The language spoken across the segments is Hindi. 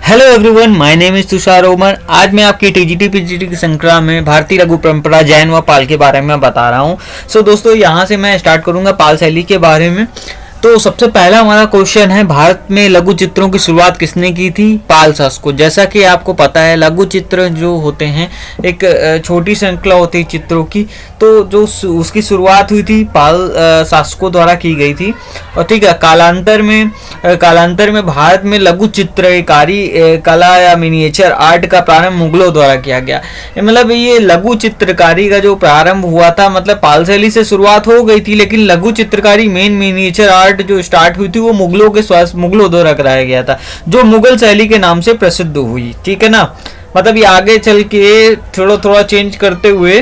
Hello everyone, my name is Tushar Omar. आज मैं आपकी टीजीटी पीजीटी की श्रृंखला में भारतीय लघु परंपरा जैन व पाल के बारे में बता रहा हूँ। सो दोस्तों, यहाँ से मैं स्टार्ट करूँगा पाल शैली के बारे में। तो सबसे पहला हमारा क्वेश्चन है, भारत में लघु चित्रों की शुरुआत किसने की थी? पाल शासकों। जैसा कि आपको पता है, लघु चित्र जो होते हैं एक छोटी श्रृंखला होती है चित्रों की, तो जो उसकी शुरुआत हुई थी पाल शासकों द्वारा की गई थी। और ठीक है, कालांतर में भारत में लघु चित्रकारी कला या मिनिएचर आर्ट का प्रारंभ मुगलों द्वारा किया गया। मतलब ये लघु चित्रकारी का जो प्रारंभ हुआ था, मतलब पाल शैली से शुरुआत हो गई थी, लेकिन लघु चित्रकारी मेन मिनिएचर आर्ट जो स्टार्ट हुई थी वो मुगलों द्वारा कराया गया था, जो मुगल शैली के नाम से प्रसिद्ध हुई। ठीक है ना, मतलब ये आगे चल के थोड़ा चेंज करते हुए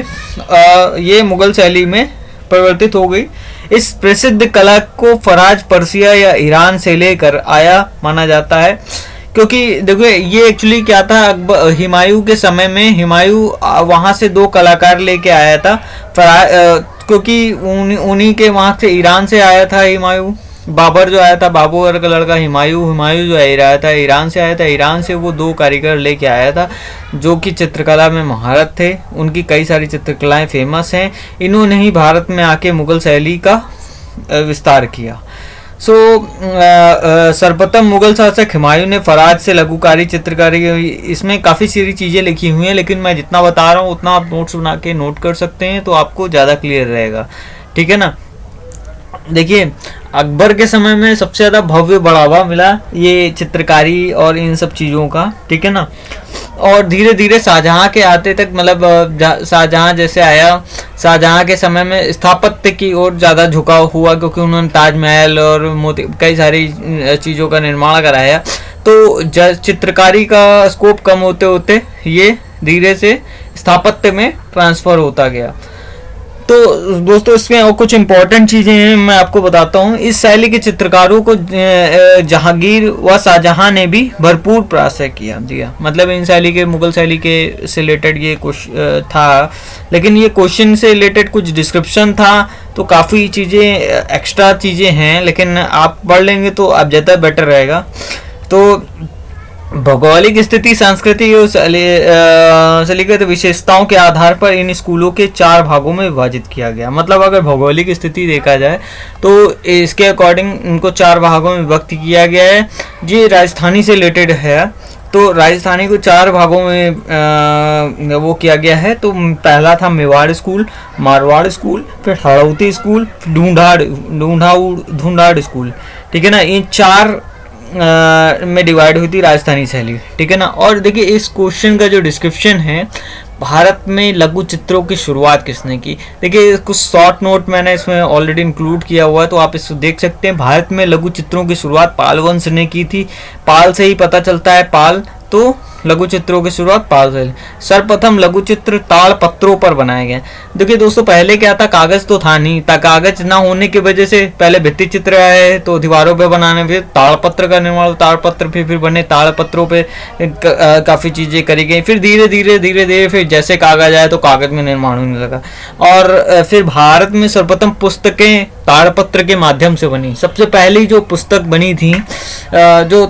ये मुगल शैली में परिवर्तित हो गई। इस प्रसिद्ध कला को फराज पर्सिया या ईरान से लेकर आया माना जाता है, क्योंकि देखो ये एक्चुअली क्या था, हुमायूं के समय में हुमायूं वहां से दो कलाकार लेके आया था, क्योंकि उन्हीं के वहां से ईरान से आया था हुमायूं। बाबर जो आया था, बाबर का लड़का हुमायूं जो आया था ईरान से आया था। ईरान से वो दो कारीगर लेके आया था जो कि चित्रकला में महारत थे। उनकी कई सारी चित्रकलाएं फेमस हैं। इन्होंने ही भारत में आके मुगल शैली का विस्तार किया। सर्वप्रथम मुगल शासक हुमायूं ने फराज से लघुकारी चित्रकारी, इसमें काफ़ी सारी चीज़ें लिखी हुई हैं, लेकिन मैं जितना बता रहा हूँ उतना आप नोट्स बना के नोट कर सकते हैं, तो आपको ज़्यादा क्लियर रहेगा। ठीक है ना। देखिए, अकबर के समय में सबसे ज़्यादा भव्य बढ़ावा मिला ये चित्रकारी और इन सब चीज़ों का। ठीक है ना। और धीरे धीरे शाहजहां के आते तक, मतलब शाहजहां जैसे आया, शाहजहां के समय में स्थापत्य की ओर ज़्यादा झुकाव हुआ, क्योंकि उन्होंने ताजमहल और कई सारी चीज़ों का निर्माण कराया। तो चित्रकारी का स्कोप कम होते होते ये धीरे से स्थापत्य में ट्रांसफ़र होता गया। तो दोस्तों, इसमें और कुछ इम्पोर्टेंट चीज़ें हैं, मैं आपको बताता हूँ। इस शैली के चित्रकारों को जहांगीर व शाहजहां ने भी भरपूर प्रयास किया। जी हाँ, मतलब इन शैली के, मुगल शैली के से रिलेटेड ये था, लेकिन ये क्वेश्चन से रिलेटेड कुछ डिस्क्रिप्शन था, तो काफ़ी चीज़ें एक्स्ट्रा चीज़ें हैं, लेकिन आप पढ़ लेंगे तो आप ज़्यादा बेटर रहेगा। तो भौगोलिक स्थिति, सांस्कृतिक और शैलीगत विशेषताओं के आधार पर इन स्कूलों के 4 भागों में विभाजित किया गया। मतलब अगर भौगोलिक स्थिति देखा जाए तो इसके अकॉर्डिंग इनको 4 भागों में विभक्त किया गया है। ये राजस्थानी से रिलेटेड है, तो राजस्थानी को 4 भागों में वो किया गया है। तो पहला था मेवाड़ स्कूल, मारवाड़ स्कूल, फिर हड़ौती स्कूल, धुंधाड़ स्कूल। ठीक है ना, इन 4 में डिवाइड हुई थी राजस्थानी शैली। ठीक है ना। और देखिए, इस क्वेश्चन का जो डिस्क्रिप्शन है, भारत में लघु चित्रों की शुरुआत किसने की, देखिए कुछ शॉर्ट नोट मैंने इसमें ऑलरेडी इंक्लूड किया हुआ है, तो आप इसको देख सकते हैं। भारत में लघु चित्रों की शुरुआत पाल वंश ने की थी। पाल से ही पता चलता है, पाल, तो लघु चित्रों की शुरुआत पाल से। सर्वप्रथम लघु चित्र ताड़ पत्रों पर बनाए गए। देखिए दोस्तों, पहले क्या था, कागज तो था नहीं, कागज ना होने की वजह से पहले भित्ति चित्र आए, तो दीवारों पे बनाने, फिर ताड़पत्र का निर्माण, ताड़पत्र फिर बने, ताड़पत्रों पे काफ़ी चीज़ें करी गई। फिर धीरे धीरे फिर जैसे कागज आया तो कागज में निर्माण होने लगा। और फिर भारत में सर्वप्रथम पुस्तकें ताड़पत्र के माध्यम से बनी। सबसे पहली जो पुस्तक बनी थी जो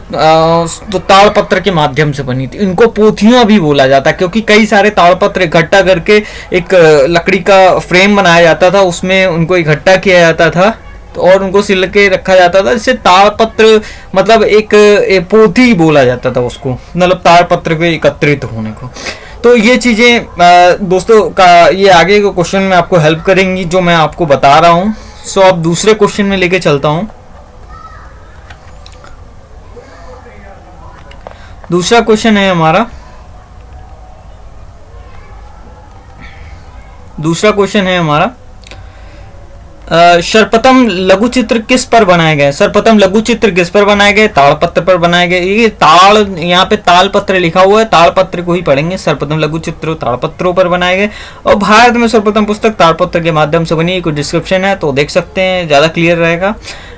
ताड़पत्र के माध्यम से बनी थी। इनको पोथियां भी बोला जाता है, क्योंकि कई सारे ताड़पत्र इकट्ठा करके एक लकड़ी का फ्रेम बनाया जाता था, उसमें उनको इकट्ठा किया जाता था, तो और उनको सिल के रखा जाता था। इससे ताड़पत्र मतलब एक पोथी बोला जाता था उसको, मतलब ताड़पत्र के एकत्रित होने को। तो ये चीज़ें दोस्तों का ये आगे के क्वेश्चन में आपको हेल्प करेंगी, जो मैं आपको बता रहा हूँ। सो अब दूसरे क्वेश्चन में लेके चलता हूँ। दूसरा क्वेश्चन है हमारा, सर्वप्रथम लघु चित्र किस पर बनाए गए? सर्वप्रथम लघु चित्र किस पर बनाए गए? ताड़पत्र पर बनाए गए। ये ताड़, यहाँ पे तालपत्र लिखा हुआ है, ताड़पत्र को ही पढ़ेंगे। सर्वप्रथम लघु चित्र ताड़पत्रों पर बनाए गए। और भारत में सर्वप्रथम पुस्तक ताड़पत्र के माध्यम से बनी। कुछ डिस्क्रिप्शन है तो देख सकते हैं, ज़्यादा क्लियर रहेगा।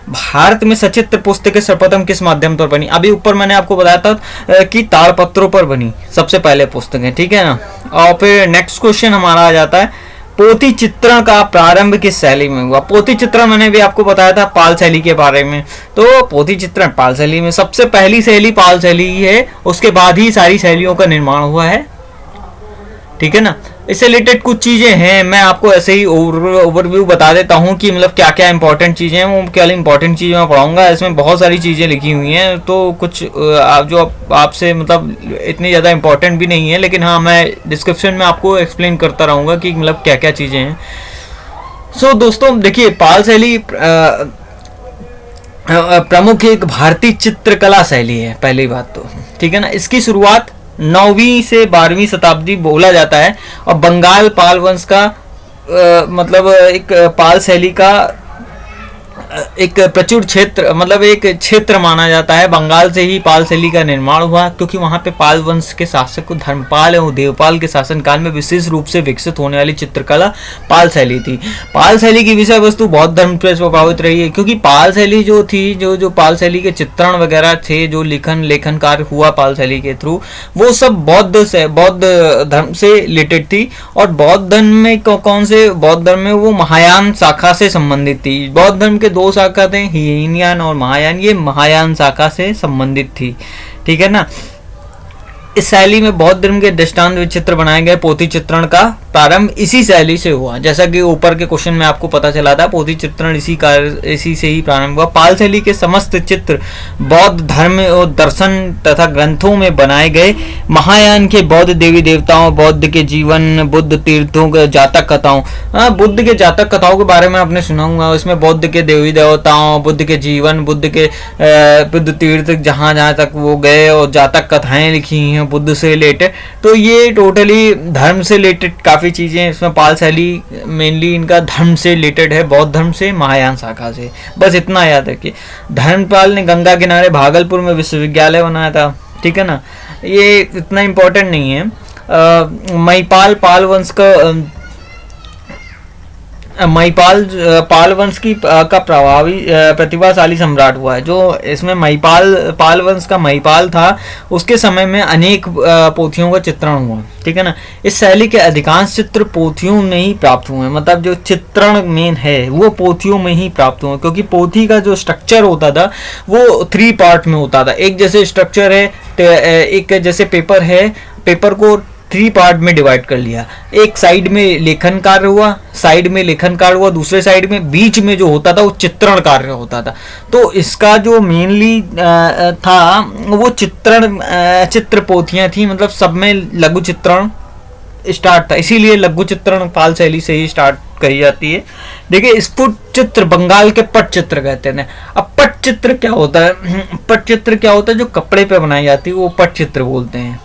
भारत में सचित्र पुस्तकें सर्वप्रथम किस माध्यम पर बनी? अभी ऊपर मैंने आपको बताया था कि ताड़पत्रों पर बनी सबसे पहले पुस्तकें। ठीक है ना। और फिर नेक्स्ट क्वेश्चन हमारा आ जाता है, पोथी चित्रण का प्रारंभ किस शैली में हुआ? पोथी चित्रण मैंने भी आपको बताया था पाल शैली के बारे में। तो पोथी चित्रण पाल शैली में, सबसे पहली शैली पाल शैली ही है, उसके बाद ही सारी शैलियों का निर्माण हुआ है, ठीक है ना। इससे रिलेटेड कुछ चीजें हैं, मैं आपको ऐसे ही ओवरव्यू बता देता हूँ कि मतलब क्या क्या इंपॉर्टेंट चीजें हैं, वो क्या इंपॉर्टेंट चीजें मैं पढ़ाऊंगा। इसमें बहुत सारी चीजें लिखी हुई हैं, तो कुछ आप जो आपसे मतलब इतनी ज़्यादा इंपॉर्टेंट भी नहीं है, लेकिन हाँ मैं डिस्क्रिप्शन में आपको एक्सप्लेन करता रहूँगा कि मतलब क्या क्या चीज़ें हैं। सो दोस्तों देखिए, पाल शैली प्रमुख एक भारतीय चित्रकला शैली है, पहली बात तो, ठीक है ना। इसकी शुरुआत 9वीं से 12वीं शताब्दी बोला जाता है, और बंगाल पाल वंश का मतलब एक पाल शैली का एक प्रचुर क्षेत्र, मतलब एक क्षेत्र माना जाता है। बंगाल से ही पाल शैली का निर्माण हुआ, क्योंकि वहां पे पाल वंश के शासक धर्मपाल एवं देवपाल के शासनकाल में विशेष रूप से विकसित होने वाली चित्रकला पाल शैली थी। पाल शैली की विषय वस्तु बौद्ध धर्म पर प्रभावित रही है, क्योंकि पाल शैली जो थी, जो पाल शैली के चित्रण वगैरह थे, जो लेखन कार्य हुआ पाल शैली के थ्रू, वो सब बौद्ध धर्म से रिलेटेड थी। और बौद्ध धर्म में कौन से बौद्ध धर्म में, वो महायान शाखा से संबंधित थी। बौद्ध धर्म के 2 शाखा थे, हीनयान और महायान, ये महायान शाखा से संबंधित थी, ठीक है ना। इस शैली में बौद्ध धर्म के दृष्टांत चित्र बनाए गए। पोथी चित्रण का प्रारंभ इसी शैली से हुआ, जैसा कि ऊपर के क्वेश्चन में आपको पता चला था, पोथी चित्रण इसी से ही प्रारंभ हुआ। पाल शैली के समस्त चित्र बौद्ध धर्म और दर्शन तथा ग्रंथों में बनाए गए। महायान के बौद्ध देवी देवताओं, बुद्ध के जीवन, बुद्ध तीर्थों के जातक कथाओं, बुद्ध के जातक कथाओं के बारे में आपने सुना होगा। इसमें बुद्ध के देवी देवताओं, बुद्ध के जीवन, बुद्ध तीर्थ जहाँ तक वो गए, और जातक कथाएं लिखी हैं बुद्ध से रिलेटेड। तो ये टोटली धर्म से रिलेटेड काफी चीजें इसमें। पाल शैली मेनली इनका धर्म से रिलेटेड है, बौद्ध धर्म से, महायान शाखा से, बस इतना याद रखिए। धर्मपाल ने गंगा किनारे भागलपुर में विश्वविद्यालय बनाया था, ठीक है ना। ये इतना इम्पोर्टेंट नहीं है। महिपाल पाल वंश का पाल वंश की का प्रभावी प्रतिभाशाली सम्राट हुआ है। जो इसमें पाल वंश का महिपाल था, उसके समय में अनेक पोथियों का चित्रण हुआ, ठीक है ना। इस शैली के अधिकांश चित्र पोथियों में ही प्राप्त हुए हैं, मतलब जो चित्रण मेन है वो पोथियों में ही प्राप्त हुए, क्योंकि पोथी का जो स्ट्रक्चर होता था वो 3 पार्ट में होता था। एक जैसे स्ट्रक्चर है, एक जैसे पेपर है, पेपर को 3 पार्ट में डिवाइड कर लिया। एक साइड में लेखन कार्य हुआ, दूसरे साइड में बीच में जो होता था वो चित्रण कार्य होता था। तो इसका जो मेनली था वो चित्र पोथियां थी, मतलब सब में लघु चित्रण स्टार्ट था, इसीलिए लघु चित्रण पाल शैली से ही स्टार्ट करी जाती है। देखिए, स्फुट चित्र बंगाल के पट चित्र कहते हैं। अब पट चित्र क्या होता है? जो कपड़े पे बनाई जाती है वो पट चित्र बोलते हैं,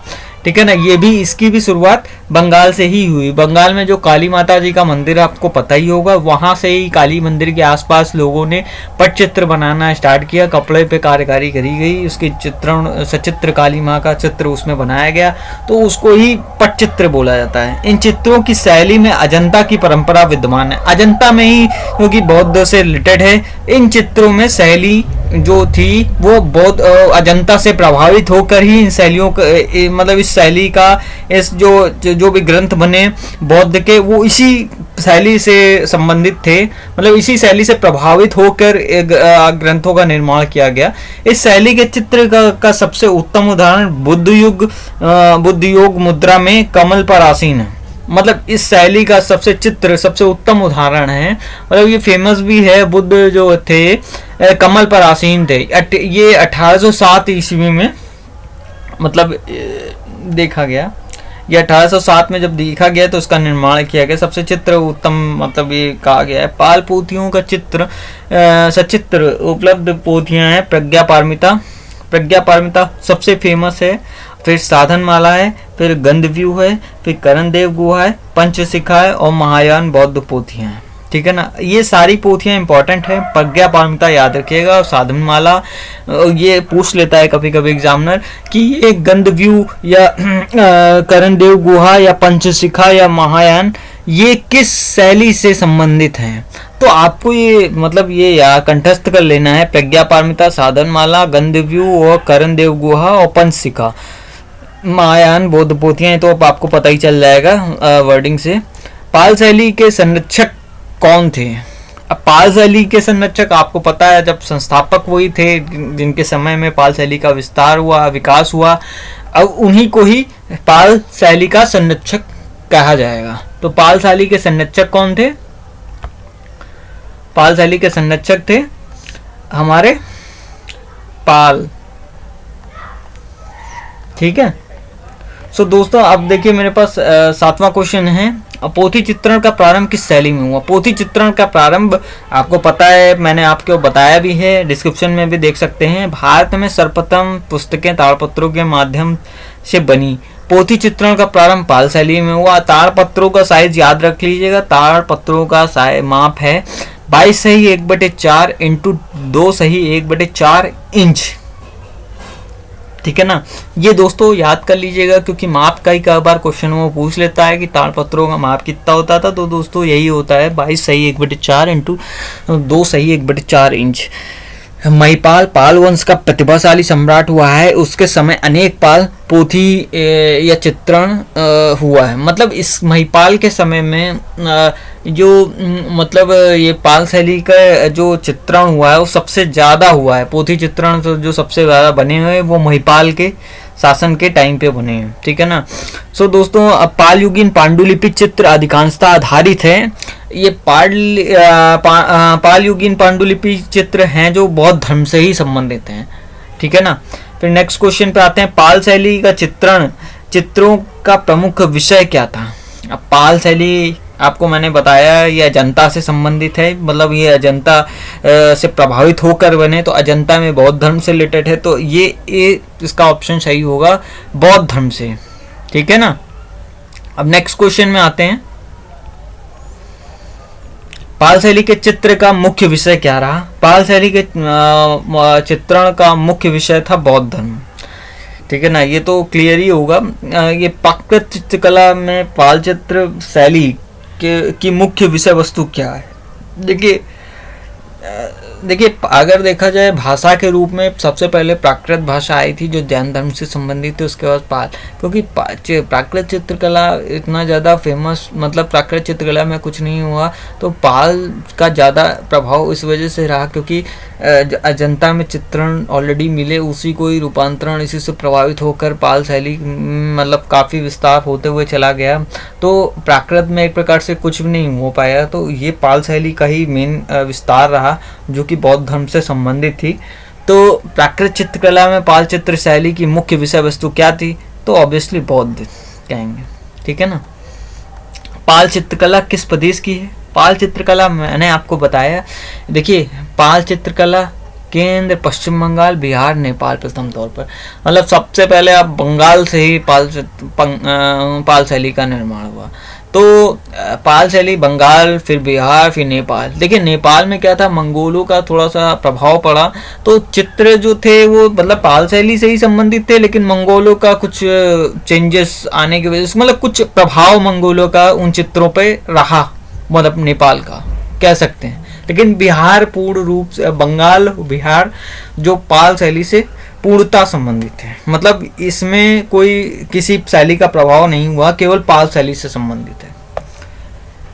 ठीक है ना। ये भी, इसकी भी शुरुआत बंगाल से ही हुई। बंगाल में जो काली माता जी का मंदिर आपको पता ही होगा, वहां से ही काली मंदिर के आसपास लोगों ने पटचित्र बनाना स्टार्ट किया। कपड़े पे कार्यकारी करी गई, उसकी चित्रण, सचित्र काली माँ का चित्र उसमें बनाया गया, तो उसको ही पटचित्र बोला जाता है। इन चित्रों की शैली में अजंता की परंपरा विद्यमान है। अजंता में ही, क्योंकि बौद्ध से रिलेटेड है, इन चित्रों में शैली जो थी वो बौद्ध अजंता से प्रभावित होकर ही इन शैलियों मतलब इस शैली का, इस जो भी ग्रंथ बने बौद्ध के, वो इसी शैली से संबंधित थे, मतलब इसी शैली से प्रभावित होकर ग्रंथों का निर्माण किया गया। इस शैली के चित्र का सबसे उत्तम उदाहरण बुद्ध योग मुद्रा में कमल पर आसीन है। मतलब इस शैली का सबसे उत्तम उदाहरण है, मतलब ये फेमस भी है। बुद्ध जो थे कमल पर आसीन थे। ये 1807 ईस्वी में मतलब देखा गया, ये 1807 में जब देखा गया तो उसका निर्माण किया गया। सबसे चित्र उत्तम मतलब ये कहा गया है। पाल पोथियों का सचित्र उपलब्ध पोथियां हैं। प्रज्ञा पारमिता सबसे फेमस है, फिर साधनमाला है, फिर गंधव्यूह है, फिर करणदेव गुहा है, पंचशिखा है और महायान बौद्ध पोथियां हैं, ठीक है ना। ये सारी पोथियां इंपॉर्टेंट है। प्रज्ञा पारमिता याद रखिएगा, और साधनमाला ये पूछ लेता है कभी कभी एग्जामिनर कि ये गंधव्यूह या करणदेव गुहा या पंचशिखा या महायान ये किस शैली से संबंधित हैं। तो आपको ये मतलब ये या कंठस्थ कर लेना है। प्रज्ञा पारमिता, साधनमाला, गंधव्यूह और करणदेव गुहा और पंचशिखा, महायान बौद्ध पोथियां, तो अब आपको पता ही चल जाएगा वर्डिंग से। पाल शैली के संरक्षक कौन थे? अब पाल शैली के संरक्षक आपको पता है, जब संस्थापक वही थे जिनके समय में पाल शैली का विस्तार हुआ, विकास हुआ, अब उन्हीं को ही पाल शैली का संरक्षक कहा जाएगा। तो पाल शैली के संरक्षक कौन थे? पाल शैली के संरक्षक थे हमारे पाल। ठीक है। सो दोस्तों, अब देखिए मेरे पास 7वां क्वेश्चन है, पोथी चित्रण का प्रारंभ किस शैली में हुआ? पोथी चित्रण का प्रारंभ आपको पता है, मैंने आपको बताया भी है, डिस्क्रिप्शन में भी देख सकते हैं। भारत में सर्वप्रथम पुस्तकें ताड़पत्रों के माध्यम से बनी। पोथी चित्रण का प्रारंभ पाल शैली में हुआ। ताड़पत्रों का साइज याद रख लीजिएगा, ताड़पत्रों का माप है 22 सही 1/4 इंटू 2 सही 1/4 इंच। ठीक है ना, ये दोस्तों याद कर लीजिएगा, क्योंकि माप का ही कई बार क्वेश्चन वो पूछ लेता है कि ताड़पत्रों का माप कितना होता था। तो दोस्तों यही होता है 22 सही 1/4 इंटू 2 सही 1/4 इंच। महिपाल पाल वंश का प्रतिभाशाली सम्राट हुआ है। उसके समय अनेक पाल पोथी या चित्रण हुआ है। मतलब इस महिपाल के समय में जो मतलब ये पाल शैली का जो चित्रण हुआ है वो सबसे ज़्यादा हुआ है। पोथी चित्रण जो सबसे ज़्यादा बने हुए हैं वो महिपाल के शासन के टाइम पे बने हैं। ठीक है ना। सो दोस्तों, अब पाल युगीन पांडुलिपि चित्र अधिकांशतः आधारित है। ये पाल युगीन पांडुलिपि चित्र हैं जो बौद्ध धर्म से ही संबंधित हैं। ठीक है ना। फिर नेक्स्ट क्वेश्चन पे आते हैं, पाल शैली का चित्रों का प्रमुख विषय क्या था? अब पाल शैली आपको मैंने बताया ये अजंता से संबंधित है, मतलब ये अजंता से प्रभावित होकर बने, तो अजंता में बौद्ध धर्म से रिलेटेड है, तो ये इसका ऑप्शन सही होगा, बौद्ध धर्म से। ठीक है ना। अब नेक्स्ट क्वेश्चन में आते हैं, पाल शैली के चित्र का मुख्य विषय क्या रहा? पाल शैली के चित्रण का मुख्य विषय था बौद्ध धर्म। ठीक है ना, ये तो क्लियर ही होगा। ये प्राकृत चित्रकला में पाल चित्र शैली की मुख्य विषय वस्तु क्या है? देखिए अगर देखा जाए भाषा के रूप में सबसे पहले प्राकृत भाषा आई थी जो जैन धर्म से संबंधित थी, उसके बाद पाल, क्योंकि प्राकृत चित्रकला इतना ज़्यादा फेमस, मतलब प्राकृत चित्रकला में कुछ नहीं हुआ, तो पाल का ज़्यादा प्रभाव इस वजह से रहा क्योंकि अजंता में चित्रण ऑलरेडी मिले, उसी को ही रूपांतरण इसी से प्रभावित होकर पाल शैली मतलब काफ़ी विस्तार होते हुए चला गया। तो प्राकृत में एक प्रकार से कुछ भी नहीं हो पाया, तो ये पाल शैली का ही मेन विस्तार रहा जो कि बौद्ध धर्म से संबंधित थी। तो प्राकृत चित्रकला में पाल चित्र शैली की मुख्य विषय वस्तु क्या थी? तो ऑब्वियसली बौद्ध कहेंगे। ठीक है ना। पाल चित्रकला किस प्रदेश की है? पाल चित्रकला मैंने आपको बताया, देखिए पाल चित्रकला केंद्र, पश्चिम बंगाल, बिहार, नेपाल प्रथम तौर पर, मतलब सबसे पहले आप बंगाल से ही पाल शैली का निर्माण हुआ। तो पाल शैली बंगाल, फिर बिहार, फिर नेपाल। देखिए नेपाल में क्या था, मंगोलों का थोड़ा सा प्रभाव पड़ा, तो चित्र जो थे वो मतलब पाल शैली से ही संबंधित थे, लेकिन मंगोलों का कुछ चेंजेस आने की वजह से, मतलब कुछ प्रभाव मंगोलों का उन चित्रों पे रहा, मतलब नेपाल का कह सकते हैं। लेकिन बिहार पूर्ण रूप से, बंगाल बिहार जो पाल शैली से पूर्णता संबंधित है, मतलब इसमें कोई किसी शैली का प्रभाव नहीं हुआ, केवल पाल शैली से संबंधित है।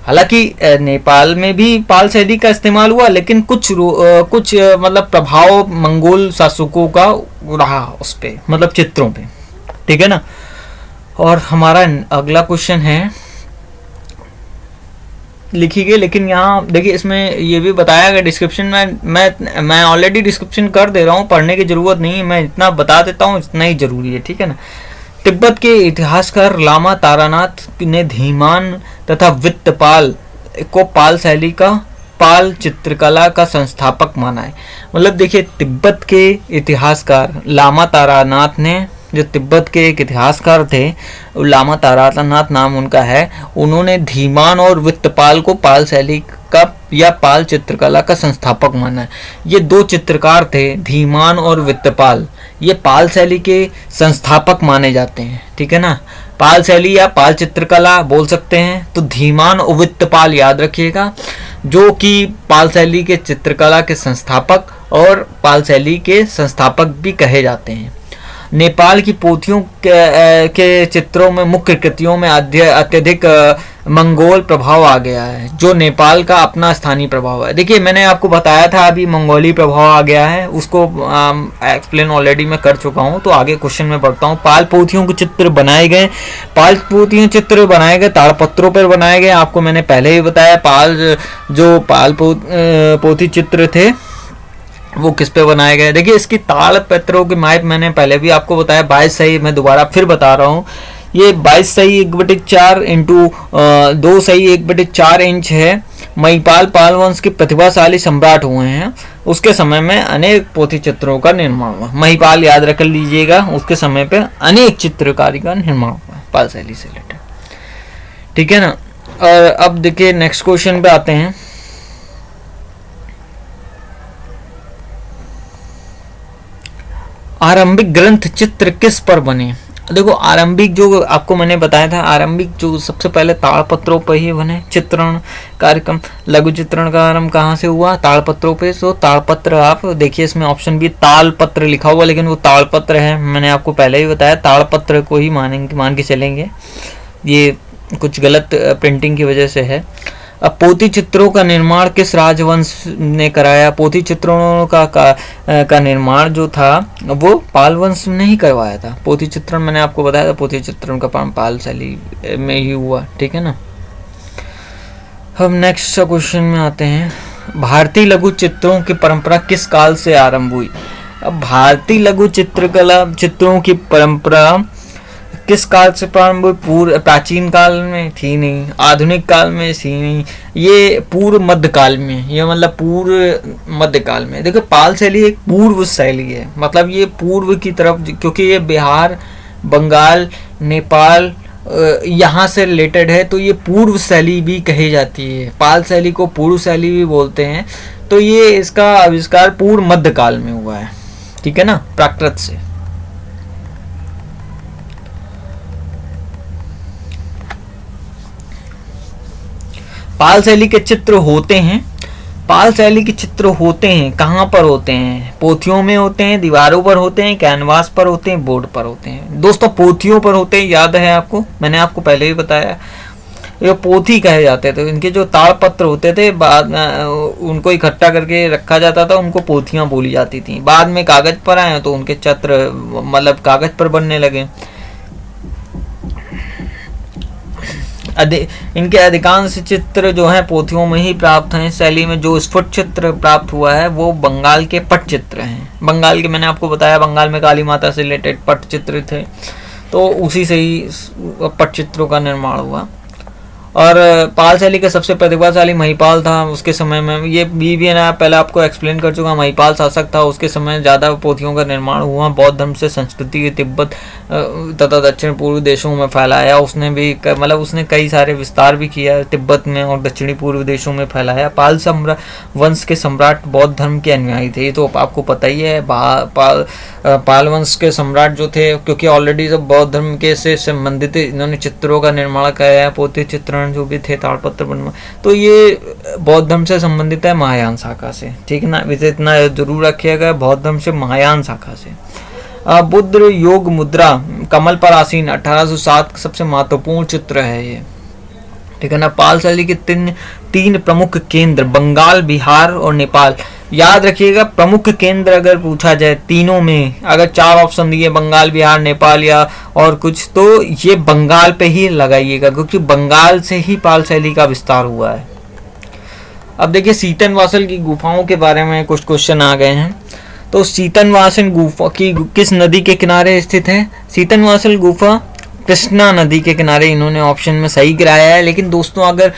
हालांकि नेपाल में भी पाल शैली का इस्तेमाल हुआ, लेकिन कुछ मतलब प्रभाव मंगोल शासकों का रहा उस पे, मतलब चित्रों पे। ठीक है ना। और हमारा अगला क्वेश्चन है, लिखी गई, लेकिन यहाँ देखिए इसमें ये भी बताया गया डिस्क्रिप्शन में, मैं ऑलरेडी डिस्क्रिप्शन कर दे रहा हूँ, पढ़ने की ज़रूरत नहीं है, मैं इतना बता देता हूँ, इतना ही ज़रूरी है। ठीक है ना। तिब्बत के इतिहासकार लामा तारानाथ ने धीमान तथा वित्तपाल को पाल शैली का पाल चित्रकला का संस्थापक माना है। मतलब देखिए तिब्बत के इतिहासकार लामा तारानाथ ने, जो तिब्बत के एक इतिहासकार थे, लामा तारानाथ नाम उनका है, उन्होंने धीमान और वित्तपाल को पाल शैली का या पाल चित्रकला का संस्थापक माना है। ये दो चित्रकार थे, धीमान और वित्तपाल, ये पाल शैली के संस्थापक माने जाते हैं। ठीक है ना। पाल शैली या पाल चित्रकला बोल सकते हैं। तो धीमान और वित्तपाल याद रखिएगा, जो कि पाल शैली के चित्रकला के संस्थापक और पाल शैली के संस्थापक भी कहे जाते हैं। नेपाल की पोथियों के चित्रों में मुख्य कृतियों में अत्यधिक मंगोल प्रभाव आ गया है, जो नेपाल का अपना स्थानीय प्रभाव है। देखिए मैंने आपको बताया था अभी मंगोली प्रभाव आ गया है, उसको एक्सप्लेन ऑलरेडी मैं कर चुका हूँ। तो आगे क्वेश्चन में बढ़ता हूँ। पाल पोथियों के चित्र बनाए गए, पाल पोथियों चित्र बनाए गए ताड़पत्रों पर बनाए गए। आपको मैंने पहले ही बताया जो पाल पोथी चित्र थे वो किस पे बनाए गए। देखिए इसकी ताड़पत्रों की माप मैंने पहले भी आपको बताया 22 सही, मैं दोबारा फिर बता रहा हूँ। ये 22 सही 1/4 इंटू 2 सही 1/4 इंच है। महिपाल पाल वंश के प्रतिभाशाली सम्राट हुए हैं, उसके समय में अनेक पोथी चित्रों का निर्माण हुआ। महिपाल याद रख लीजिएगा, उसके समय पे अनेक चित्रकारी का निर्माण हुआ पाल शैली से रिलेटेड, ठीक है ना। और अब देखिए नेक्स्ट क्वेश्चन पे आते हैं। आरंभिक ग्रंथ चित्र किस पर बने। देखो आरंभिक जो आपको मैंने बताया था, आरंभिक जो सबसे पहले ताड़पत्रों पर ही बने चित्रण कार्यक्रम। लघु चित्रण का आरंभ कहाँ से हुआ, ताड़पत्रों पे। सो ताड़पत्र आप देखिए इसमें ऑप्शन भी तालपत्र लिखा हुआ, लेकिन वो ताड़पत्र है, मैंने आपको पहले ही बताया ताड़पत्र को ही मान के चलेंगे, ये कुछ गलत प्रिंटिंग की वजह से है। अब पोथी चित्रों का निर्माण किस राजवंश ने कराया। पोथी चित्रों का निर्माण जो था वो पाल वंश ने ही करवाया था। पोथी चित्रण मैंने आपको बताया था, पोथी चित्रण का पाल शैली में ही हुआ, ठीक है ना। हम नेक्स्ट क्वेश्चन में आते हैं। भारतीय लघु चित्रों की परंपरा किस काल से आरंभ हुई। अब भारतीय लघु चित्रों की परंपरा किस काल से प्रारंभ हुई। पूर्व प्राचीन काल में थी नहीं, आधुनिक काल में थी नहीं, ये पूर्व मध्य काल में, ये मतलब पूर्व मध्य काल में। देखो पाल शैली एक पूर्व शैली है, मतलब ये पूर्व की तरफ, क्योंकि ये बिहार, बंगाल, नेपाल यहाँ से रिलेटेड है, तो ये पूर्व शैली भी कही जाती है। पाल शैली को पूर्व शैली भी बोलते हैं। तो ये इसका आविष्कार पूर्व मध्य काल में हुआ है, ठीक है ना, प्राकृत से। पाल शैली के चित्र होते हैं, पाल शैली के चित्र होते हैं कहाँ पर होते हैं। पोथियों में होते हैं, दीवारों पर होते हैं, कैनवास पर होते हैं, बोर्ड पर होते हैं। दोस्तों पोथियों पर होते हैं, याद है आपको, मैंने आपको पहले ही बताया, ये पोथी कहे जाते थे। इनके जो ताड़पत्र होते थे बाद उनको इकट्ठा करके रखा जाता था, उनको पोथियां बोली जाती थी। बाद में कागज पर आए तो उनके चित्र मतलब कागज पर बनने लगे। इनके अधिकांश चित्र जो हैं पोथियों में ही प्राप्त हैं। शैली में जो स्फुट चित्र प्राप्त हुआ है वो बंगाल के पट चित्र हैं। बंगाल के मैंने आपको बताया, बंगाल में काली माता से रिलेटेड पट चित्र थे, तो उसी से ही पट चित्रों का निर्माण हुआ। और पाल शैली का सबसे प्रतिभाशाली महिपाल था उसके समय में। ये भी ना पहले आपको एक्सप्लेन कर चुका, महिपाल शासक था, उसके समय ज़्यादा पोथियों का निर्माण हुआ। बौद्ध धर्म से संस्कृति के तिब्बत तथा दक्षिण पूर्व देशों में फैलाया। उसने भी मतलब उसने कई सारे विस्तार भी किया तिब्बत में और दक्षिणी पूर्व देशों में फैलाया। पाल वंश के सम्राट बौद्ध धर्म के अनुयायी थे, ये तो आपको पता ही है। पाल वंश के सम्राट जो थे, क्योंकि ऑलरेडी जब बौद्ध धर्म के से संबंधित इन्होंने चित्रों का निर्माण किया, पोथी चित्रण जो भी थे, ताड़पत्र बनवा, तो ये बौद्ध धर्म से संबंधित है, महायान शाखा से, ठीक है ना। इसे इतना जरूर रखिएगा, बौद्ध धर्म से महायान शाखा से। बुद्ध योग मुद्रा कमल पर आसीन 1807 का सबसे महत्वपूर्ण चित्र है ये, ठीक है ना। पाल शैली के तीन प्रमुख केंद्र बंगाल, बिहार और नेपाल। याद रखिएगा प्रमुख केंद्र अगर पूछा जाए तीनों में, अगर 4 ऑप्शन दिए बंगाल, बिहार, नेपाल या और कुछ, तो ये बंगाल पे ही लगाइएगा, क्योंकि बंगाल से ही पाल शैली का विस्तार हुआ है। अब देखिए सीतनवासल की गुफाओं के बारे में कुछ क्वेश्चन आ गए हैं। तो सीतनवासल गुफा की किस नदी के किनारे स्थित है। सीतनवासल गुफा कृष्णा नदी के किनारे इन्होंने ऑप्शन में सही गिराया है। लेकिन दोस्तों अगर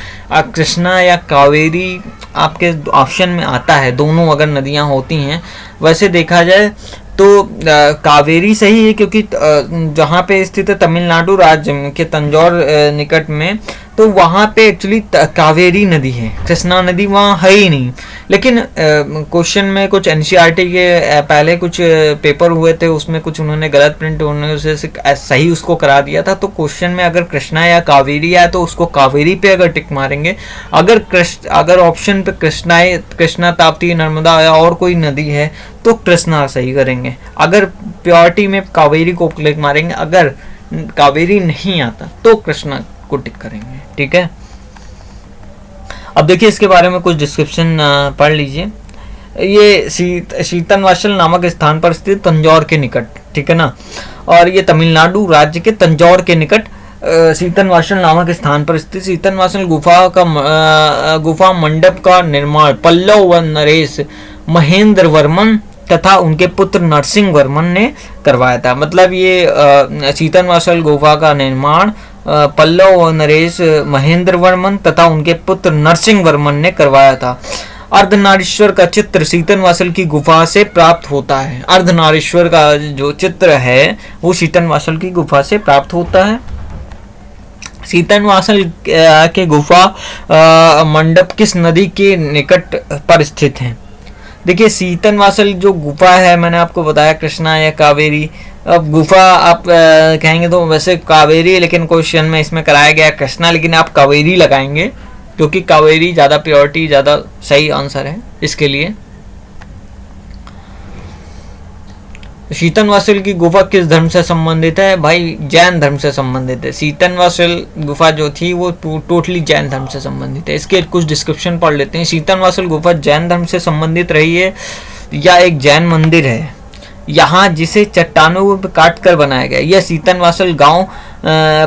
कृष्णा या कावेरी आपके ऑप्शन में आता है, दोनों अगर नदियां होती हैं, वैसे देखा जाए तो कावेरी सही है, क्योंकि जहाँ पे स्थित है तमिलनाडु राज्य के तंजौर निकट में, तो वहाँ पे एक्चुअली कावेरी नदी है, कृष्णा नदी वहाँ है ही नहीं। लेकिन क्वेश्चन में कुछ एनसीईआरटी के पहले कुछ पेपर हुए थे, उसमें कुछ उन्होंने गलत प्रिंट होने से सही उसको करा दिया था। तो क्वेश्चन में अगर कृष्णा या कावेरी आया तो उसको कावेरी पे अगर टिक मारेंगे। अगर ऑप्शन पे कृष्णा, ताप्ती, नर्मदा या और कोई नदी है तो कृष्णा सही करेंगे। अगर प्योरिटी में कावेरी को क्लिक मारेंगे, अगर कावेरी नहीं आता तो कृष्णा को टिक करेंगे, ठीक है। अब देखिए इसके बारे में कुछ डिस्क्रिप्शन पढ़ लीजिए। ये शीतनवासल नामक स्थान पर स्थित तंजौर के निकट, ठीक है ना, और ये तमिलनाडु राज्य के तंजौर के निकट शीतनवासल नामक स्थान पर स्थित शीतनवासल गुफा मंडप का निर्माण पल्लव व नरेश महेंद्र वर्मन तथा उनके पुत्र नरसिंह वर्मन ने करवाया था। मतलब ये शीतनवासल गुफा का निर्माण पल्लव व नरेश महेंद्र वर्मन तथा उनके पुत्र नरसिंह वर्मन ने करवाया था। अर्धनारीश्वर का चित्र शीतनवासल की गुफा से प्राप्त होता है। अर्धनारीश्वर का जो चित्र है वो शीतनवासल की गुफा से प्राप्त होता है। शीतनवासल के गुफा मंडप किस नदी के निकट पर स्थित है? देखिए शीतनवासल जो गुफा है, मैंने आपको बताया कृष्णा या कावेरी। अब गुफा आप कहेंगे तो वैसे कावेरी, लेकिन क्वेश्चन में इसमें कराया गया कृष्णा, लेकिन आप कावेरी लगाएंगे क्योंकि कावेरी ज़्यादा प्योरिटी, ज़्यादा सही आंसर है इसके लिए। शीतनवासल की गुफा किस धर्म से संबंधित है? भाई जैन धर्म से संबंधित है। शीतनवासल गुफा जो थी वो टोटली जैन धर्म से संबंधित है। इसके कुछ डिस्क्रिप्शन पढ़ लेते हैं। शीतनवासल गुफा जैन धर्म से संबंधित रही है या एक जैन मंदिर है यहाँ जिसे चट्टानों पर काट कर बनाया गया। यह शीतनवासल गांव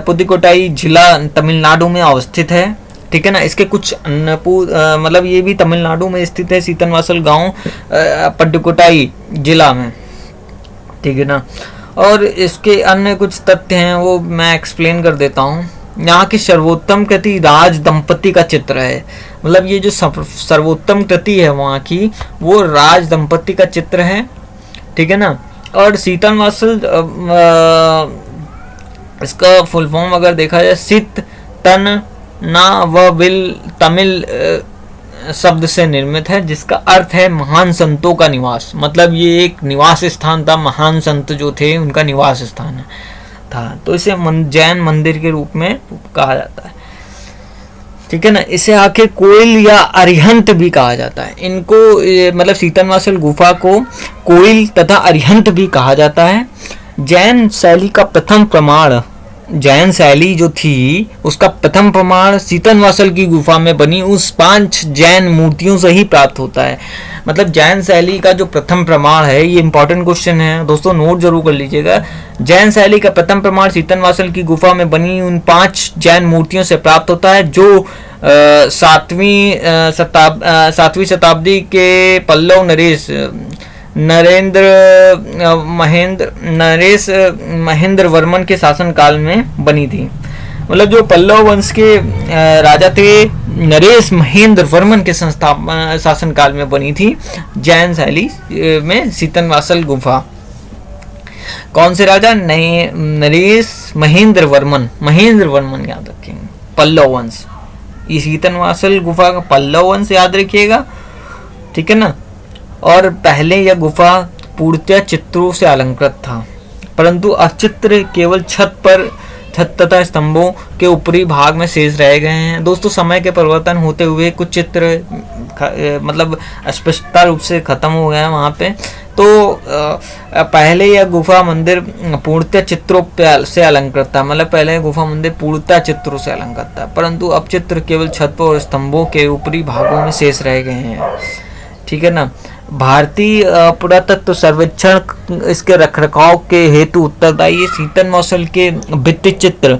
पुदुकोट्टाई जिला तमिलनाडु में अवस्थित है, ठीक है ना। इसके कुछ मतलब ये भी तमिलनाडु में स्थित है शीतनवासल गांव पुदुकोट्टाई जिला में, ठीक है ना। और इसके अन्य कुछ तथ्य हैं वो मैं एक्सप्लेन कर देता हूँ। यहाँ की सर्वोत्तम कृति राज दंपति का चित्र है। मतलब ये जो सर्वोत्तम कृति है वहाँ की वो राज दंपति का चित्र है, ठीक है ना। और शीतनवासल इसका फुल फॉर्म अगर देखा जाए सित तन ना व विल तमिल शब्द से निर्मित है जिसका अर्थ है महान संतों का निवास। मतलब ये एक निवास स्थान था, महान संत जो थे उनका निवास स्थान था, तो इसे जैन मंदिर के रूप में कहा जाता है, ठीक है ना। इसे आखिर कोइल या अरिहंत भी कहा जाता है। इनको मतलब शीतनवासल गुफा को कोइल तथा अरिहंत भी कहा जाता है। जैन शैली का प्रथम प्रमाण, जैन शैली जो थी उसका प्रथम प्रमाण शीतनवासल की गुफा में बनी उस 5 जैन मूर्तियों से ही प्राप्त होता है। मतलब जैन शैली का जो प्रथम प्रमाण है, ये इंपॉर्टेंट क्वेश्चन है दोस्तों, नोट जरूर कर लीजिएगा। जैन शैली का प्रथम प्रमाण शीतनवासल की गुफा में बनी उन 5 जैन मूर्तियों से प्राप्त होता है जो 7वीं शताब्दी के पल्लव नरेश महेंद्र वर्मन के शासन काल में बनी थी। मतलब जो पल्लव वंश के राजा थे नरेश महेंद्र वर्मन के शासन काल में बनी थी जैन शैली में शीतनवासल गुफा। कौन से राजा? नरेश महेंद्र वर्मन याद रखेंगे, पल्लव वंश। ये शीतनवासल गुफा का पल्लव वंश याद रखिएगा, ठीक है ना। और पहले यह गुफा पूर्णतः चित्रों से अलंकृत था, परंतु अब चित्र केवल छत तथा स्तंभों के ऊपरी भाग में शेष रह गए हैं। दोस्तों समय के परिवर्तन होते हुए कुछ चित्र मतलब स्पष्टता रूप से खत्म हो गया है वहाँ पे। तो पहले यह गुफा मंदिर पूर्णतः चित्रों से अलंकृत था। मतलब पहले गुफा मंदिर पूर्णतः चित्रों से अलंकृत था, परंतु अब चित्र केवल छत और स्तंभों के ऊपरी भागों में शेष रह गए हैं, ठीक है ना। भारतीय पुरातत्व सर्वेक्षण इसके रखरखाव के हेतु उत्तरदायी है। शीतनवासल के भित्ति चित्र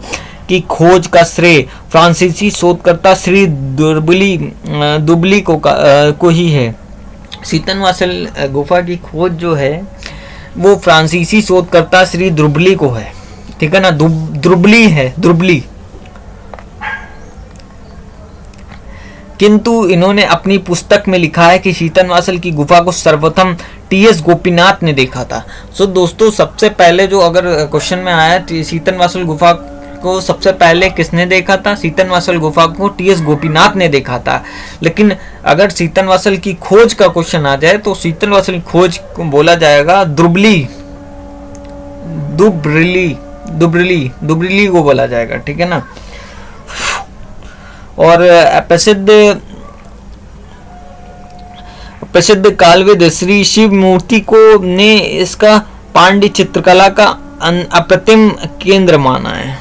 की खोज का श्रेय फ्रांसीसी शोधकर्ता श्री दुबली को ही है। शीतनवासल गुफा की खोज जो है वो फ्रांसीसी शोधकर्ता श्री दुबली को है, ठीक है ना। दुबली किंतु इन्होंने अपनी पुस्तक में लिखा है कि शीतनवासल की गुफा को सर्वप्रथम टी.एस. गोपीनाथ ने देखा था। सो दोस्तों सबसे पहले जो अगर क्वेश्चन में आया शीतनवासल गुफा को सबसे पहले किसने देखा था? शीतनवासल गुफा को टी.एस. गोपीनाथ ने देखा था। लेकिन अगर शीतनवासल की खोज का क्वेश्चन आ जाए तो शीतनवासल की खोज को बोला जाएगा दुबरली को बोला जाएगा, ठीक है ना। और प्रसिद्ध कालवेद श्री शिव मूर्ति को ने इसका पांड्य चित्रकला का अप्रतिम केंद्र माना है।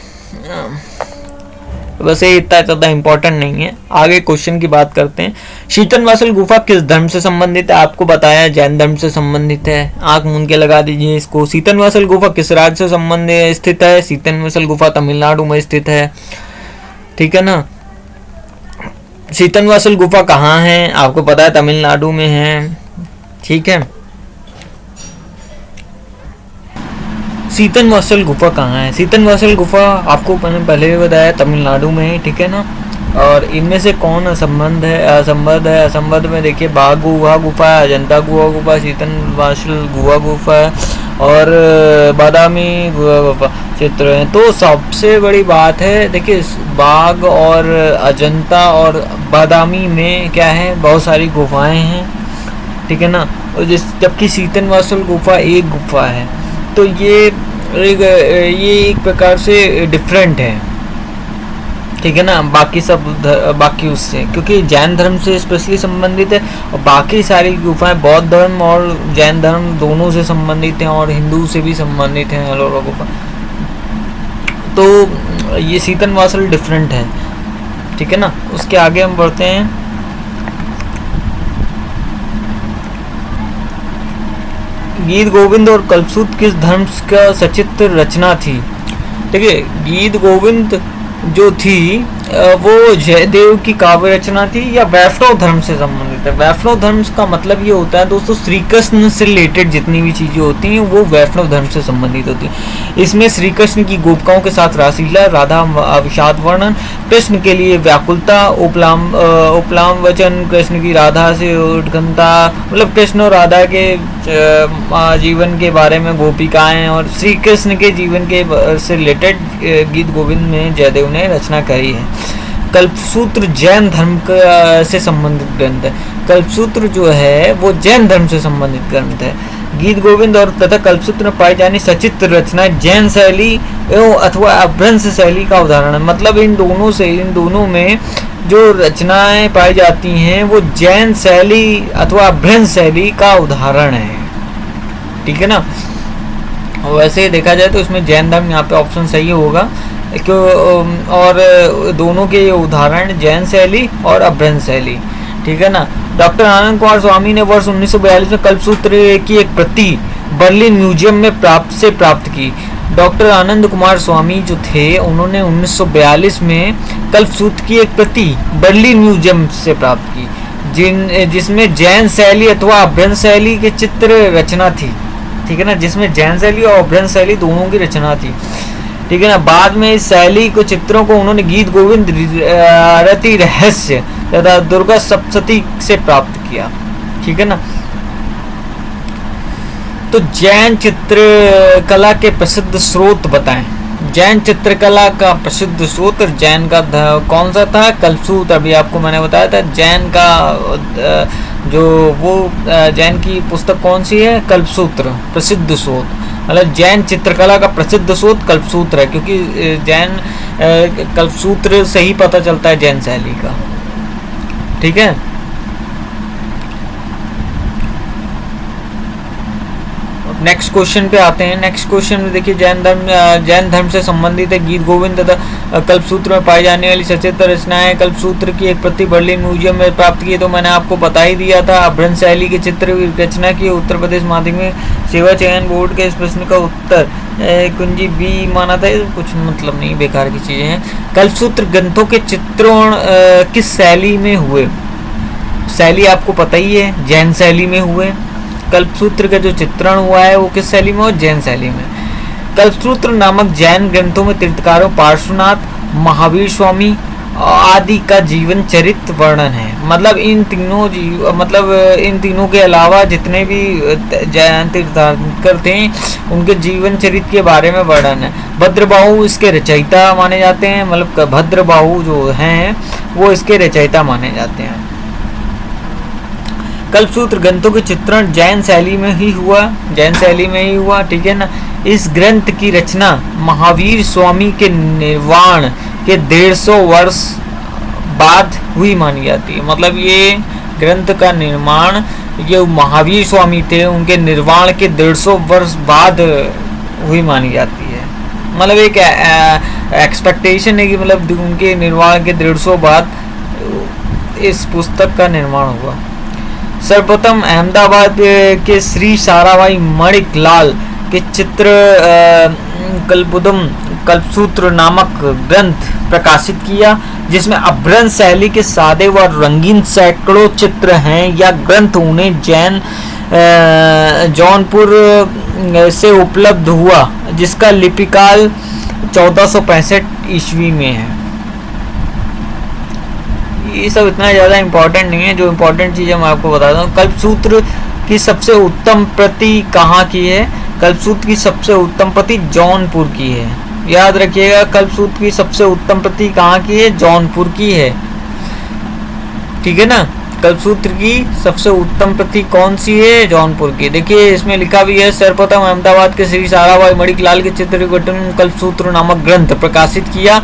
बस ये इतना ज़्यादा इंपॉर्टेंट नहीं है। आगे क्वेश्चन की बात करते हैं। शीतनवासल गुफा किस धर्म से संबंधित है? आपको बताया जैन धर्म से संबंधित है। आंख मूंद के लगा दीजिए इसको। शीतनवासल गुफा किस राज्य से संबंधित स्थित है? शीतनवासल गुफा तमिलनाडु में स्थित है, ठीक है ना। शीतनवासल गुफा कहाँ है? आपको पता है तमिलनाडु में है, ठीक है। शीतनवासल गुफा कहाँ है? शीतनवासल गुफा आपको मैंने पहले भी बताया तमिलनाडु में है, ठीक है ना। और इनमें से कौन असंबद्ध है? असंबद्ध में देखिए बाघ गुहा गुफा है, अजंता गुहा गुफा, शीतनवासल गुहा गुफा है और बादामी गुहा गुफा चित्र है। तो सबसे बड़ी बात है देखिए, बाघ और अजंता और बादामी में क्या है, बहुत सारी गुफाएं हैं, ठीक है ना। और जबकि शीतनवासल गुफा एक गुफा है, तो ये एक प्रकार से डिफरेंट है, ठीक है ना, बाकी उससे, क्योंकि जैन धर्म से स्पेशली संबंधित है। और बाकी सारी गुफाएं बौद्ध धर्म और जैन धर्म दोनों से संबंधित हैं और हिंदू से भी संबंधित हैं अलोरा गुफा। तो ये शीतनवासल डिफरेंट है, ठीक है ना। उसके आगे हम बढ़ते हैं। गीत गोविंद और कल्पसूत्र किस धर्म का सचित्र रचना थी? देखिए गीत गोविंद जो थी वो जयदेव की काव्य रचना थी या वैष्णव धर्म से संबंधित है। वैष्णव धर्म का मतलब ये होता है दोस्तों, श्री कृष्ण से रिलेटेड जितनी भी चीजें होती हैं वो वैष्णव धर्म से संबंधित होती हैं। इसमें श्री कृष्ण की गोपिकाओं के साथ रासलीला, राधा विषाद वर्णन, कृष्ण के लिए व्याकुलता, उपलाम वचन, कृष्ण की राधा से उत्कंठा, मतलब कृष्ण और राधा के जीवन के बारे में गोपिकाएं और श्री कृष्ण के जीवन के से रिलेटेड गीत गोविंद में जयदेव ने रचना करी है। कल्पसूत्र जैन धर्म से संबंधित ग्रंथ है। कल्पसूत्र जो है वो जैन धर्म से संबंधित ग्रंथ है। गीत गोविंद और तथा कल्पसूत्र में पाई जानी सचित्र रचनाएं जैन शैली एवं अथवा अभ्रंश शैली का उदाहरण है। मतलब इन दोनों में जो रचनाएं पाई जाती हैं वो जैन शैली अथवा अभ्रंश शैली का उदाहरण है, ठीक है ना। वैसे देखा जाए तो इसमें जैन धर्म यहाँ पे ऑप्शन सही होगा, और दोनों के उदाहरण जैन शैली और अभ्रंश शैली, ठीक है ना। डॉक्टर आनंद कुमार स्वामी ने वर्ष 1942 में कल्पसूत्र की एक प्रति बर्लिन म्यूजियम में प्राप्त की। डॉक्टर आनंद कुमार स्वामी जो थे उन्होंने 1942 में कल्पसूत्र की एक प्रति बर्लिन म्यूजियम से प्राप्त की, जिसमें जैन शैली अथवा अभ्रंश शैली के चित्र रचना थी, ठीक है ना। जिसमें जैन शैली और अभ्रंश शैली दोनों की रचना थी, ठीक है ना। बाद में इस शैली को चित्रों को उन्होंने गीत गोविंद, रति रहस्य तथा दुर्गा सप्तशती से प्राप्त किया, ठीक है ना। तो जैन चित्रकला के प्रसिद्ध स्रोत बताएं। जैन चित्रकला का प्रसिद्ध स्रोत जैन का कौन सा था? कल्पसूत्र। अभी आपको मैंने बताया था जैन का जो वो जैन की पुस्तक कौन सी है? कल्पसूत्र प्रसिद्ध स्रोत। मतलब जैन चित्रकला का प्रसिद्ध स्रोत कल्पसूत्र है, क्योंकि जैन कल्पसूत्र से ही पता चलता है जैन शैली का, ठीक है। नेक्स्ट क्वेश्चन पे आते हैं। नेक्स्ट क्वेश्चन में देखिए जैन धर्म से संबंधित है गीत गोविंद तथा कल्पसूत्र में पाई जाने वाली सचित्र रचनाएं। कल्पसूत्र की एक प्रति बर्लिन म्यूजियम में प्राप्त की, तो मैंने आपको बता ही दिया था। अभ्रंश शैली के चित्र रचना की उत्तर प्रदेश माध्यमिक सेवा चयन बोर्ड के इस प्रश्न का उत्तर कुंजी बी माना था। कुछ मतलब नहीं, बेकार की चीजें हैं। कल्पसूत्र ग्रंथों के चित्रण किस शैली में हुए? शैली आपको पता ही है, जैन शैली में हुए। कल्पसूत्र का जो चित्रण हुआ है वो किस शैली में हो? जैन शैली में। कल्पसूत्र नामक जैन ग्रंथों में तीर्थकारों पार्श्वनाथ, महावीर स्वामी आदि का जीवन चरित्र वर्णन है। मतलब इन तीनों के अलावा जितने भी जैन तीर्थंकर थे उनके जीवन चरित्र के बारे में वर्णन है। भद्रबाहु इसके रचयिता माने जाते हैं। मतलब भद्रबाहु जो हैं वो इसके रचयिता माने जाते हैं। कल्पसूत्र ग्रंथों के चित्रण जैन शैली में ही हुआ, ठीक है ना। इस ग्रंथ की रचना महावीर स्वामी के निर्वाण के 150 वर्ष बाद हुई मानी जाती है। मतलब ये ग्रंथ का निर्माण ये महावीर स्वामी थे, उनके निर्वाण के 150 वर्ष बाद हुई मानी जाती है। मतलब एक एक्सपेक्टेशन है कि मतलब उनके निर्माण के 150 बाद इस पुस्तक का निर्माण हुआ। सर्वप्रथम अहमदाबाद के श्री साराभाई मणिक लाल के चित्र कल्पसूत्र नामक ग्रंथ प्रकाशित किया, जिसमें अभ्रंश शैली के सादे व रंगीन सैकड़ों चित्र हैं। यह ग्रंथ उन्हें जौनपुर से उपलब्ध हुआ, जिसका लिपिकाल 1465 ईस्वी में है। ये सब इतना ज़्यादा इम्पोर्टेंट नहीं है, जो इम्पोर्टेंट चीज़ मैं आपको बताता हूँ। कल्पसूत्र की सबसे उत्तम प्रति कहाँ की है? कल्पसूत्र की सबसे उत्तम प्रति जौनपुर की है। याद रखिएगा, कल्पसूत्र की सबसे उत्तम प्रति कहाँ की है? जौनपुर की है। ठीक है ना। कल्पसूत्र की सबसे उत्तम प्रति कौन सी है? जौनपुर की। देखिए इसमें लिखा भी है, सर्वप्रथम अहमदाबाद के श्री साराभाई मणिक लाल के चित्र कल्पसूत्र नामक ग्रंथ प्रकाशित किया,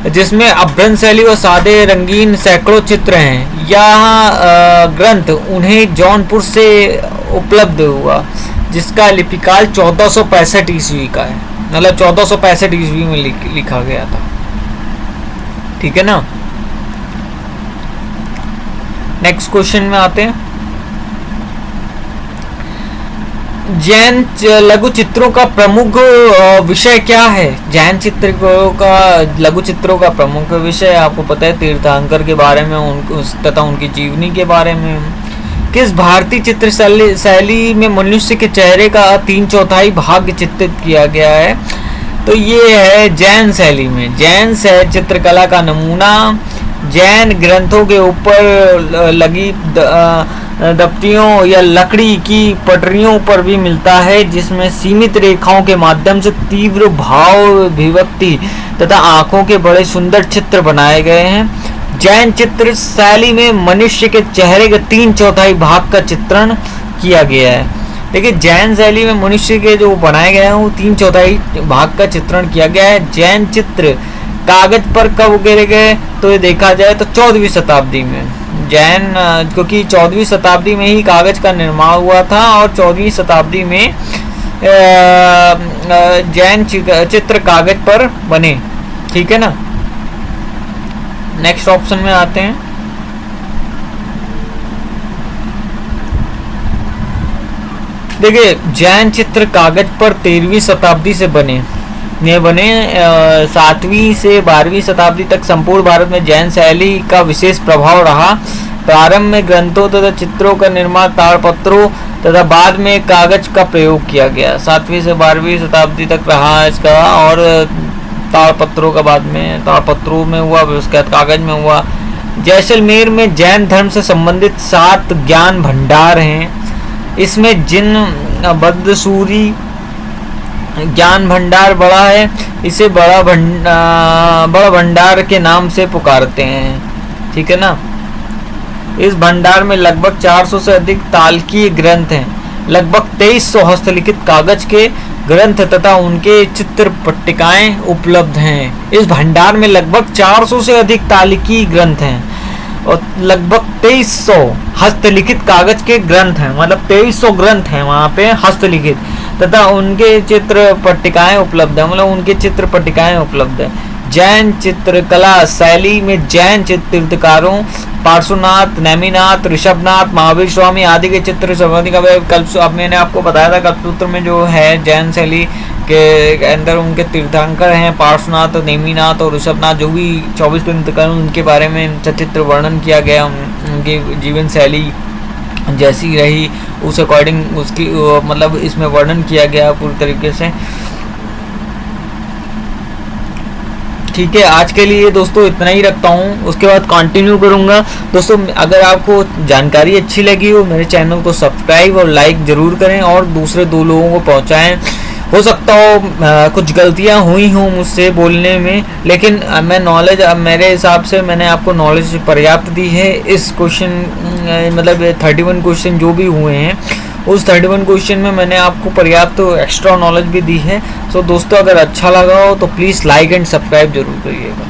जिसमें अभ्रंश शैली व सादे रंगीन सैकड़ों चित्र हैं। यह ग्रंथ उन्हें जौनपुर से उपलब्ध हुआ, जिसका लिपिकाल 1465 ईस्वी का है, मतलब 1465 ईस्वी में लिखा गया था। ठीक है ना। नेक्स्ट क्वेश्चन में आते हैं। जैन लघु चित्रों का प्रमुख विषय क्या है? जैन चित्रों का लघु चित्रों का प्रमुख विषय आपको पता है, तीर्थंकर के बारे में तथा उनकी जीवनी के बारे में। किस भारतीय चित्र शैली में मनुष्य के चेहरे का 3/4 भाग चित्रित किया गया है? तो ये है जैन शैली में। जैन चित्रकला का नमूना जैन ग्रंथों के ऊपर लगी दफ्तियों या लकड़ी की पटरियों पर भी मिलता है, जिसमें सीमित रेखाओं के माध्यम से तीव्र भाव अभिव्यक्ति तथा आंखों के बड़े सुंदर चित्र बनाए गए हैं। जैन चित्र शैली में मनुष्य के चेहरे के 3/4 भाग का चित्रण किया गया है। देखिए जैन शैली में मनुष्य के जो बनाए गए हैं वो 3/4 भाग का चित्रण किया गया है। जैन चित्र कागज पर कब उकेरे गए? तो ये देखा जाए तो 14वीं शताब्दी में। जैन क्योंकि 14वीं शताब्दी में ही कागज का निर्माण हुआ था, और 14वीं शताब्दी में जैन चित्र कागज पर बने। ठीक है ना। नेक्स्ट ऑप्शन में आते हैं। देखिए जैन चित्र कागज पर 13वीं शताब्दी से बने 7वीं से 12वीं शताब्दी तक संपूर्ण भारत में जैन शैली का विशेष प्रभाव रहा। प्रारंभ में ग्रंथों तथा चित्रों का निर्माण ताड़पत्रों तथा बाद में कागज का प्रयोग किया गया। 7वीं से 12वीं शताब्दी तक रहा इसका, और ताड़पत्रों का बाद में ताड़पत्रों में हुआ, उसके बाद कागज में हुआ। जैसलमेर में जैन धर्म से संबंधित 7 ज्ञान भंडार हैं। इसमें जिन बद्रसूरी ज्ञान भंडार बड़ा है, इसे बड़ा भंडार के नाम से पुकारते हैं। ठीक है ना। इस भंडार में लगभग 400 से अधिक तालकीय ग्रंथ हैं। लगभग 2300 हस्तलिखित कागज के ग्रंथ तथा उनके चित्र पट्टिकाएं उपलब्ध हैं। इस भंडार में लगभग 400 से अधिक तालकीय ग्रंथ हैं और लगभग 2300 हस्तलिखित कागज के ग्रंथ हैं, मतलब 2300 ग्रंथ हैं वहाँ पे हस्तलिखित, तथा उनके चित्र पट्टिकाएं उपलब्ध है, मतलब उनके चित्र पट्टिकाएं उपलब्ध है। जैन चित्रकला शैली में जैन चित्रकारों पार्श्वनाथ, नेमिनाथ, ऋषभनाथ, महावीर स्वामी आदि के चित्र संबंधी का अब मैंने आपको बताया था कल्पसूत्र में जो है जैन शैली के अंदर उनके तीर्थंकर हैं पार्श्वनाथ, नेमिनाथ और ऋषभनाथ, जो भी 24 तीर्थंकर उनके बारे में सचित्र वर्णन किया गया। उनकी जीवन शैली जैसी रही उस अकॉर्डिंग उसकी मतलब इसमें वर्णन किया गया पूरी तरीके से। ठीक है, आज के लिए दोस्तों इतना ही रखता हूँ, उसके बाद कंटिन्यू करूँगा। दोस्तों अगर आपको जानकारी अच्छी लगी हो मेरे चैनल को सब्सक्राइब और लाइक ज़रूर करें और दूसरे 2 लोगों को पहुँचाएँ। हो सकता हो कुछ गलतियाँ हुई हों मुझसे बोलने में, लेकिन मैं नॉलेज मेरे हिसाब से मैंने आपको नॉलेज पर्याप्त दी है। इस क्वेश्चन मतलब 31 क्वेश्चन जो भी हुए हैं उस 31 क्वेश्चन में मैंने आपको पर्याप्त एक्स्ट्रा नॉलेज भी दी है। सो दोस्तों अगर अच्छा लगा हो तो प्लीज़ लाइक एंड सब्सक्राइब जरूर करिएगा।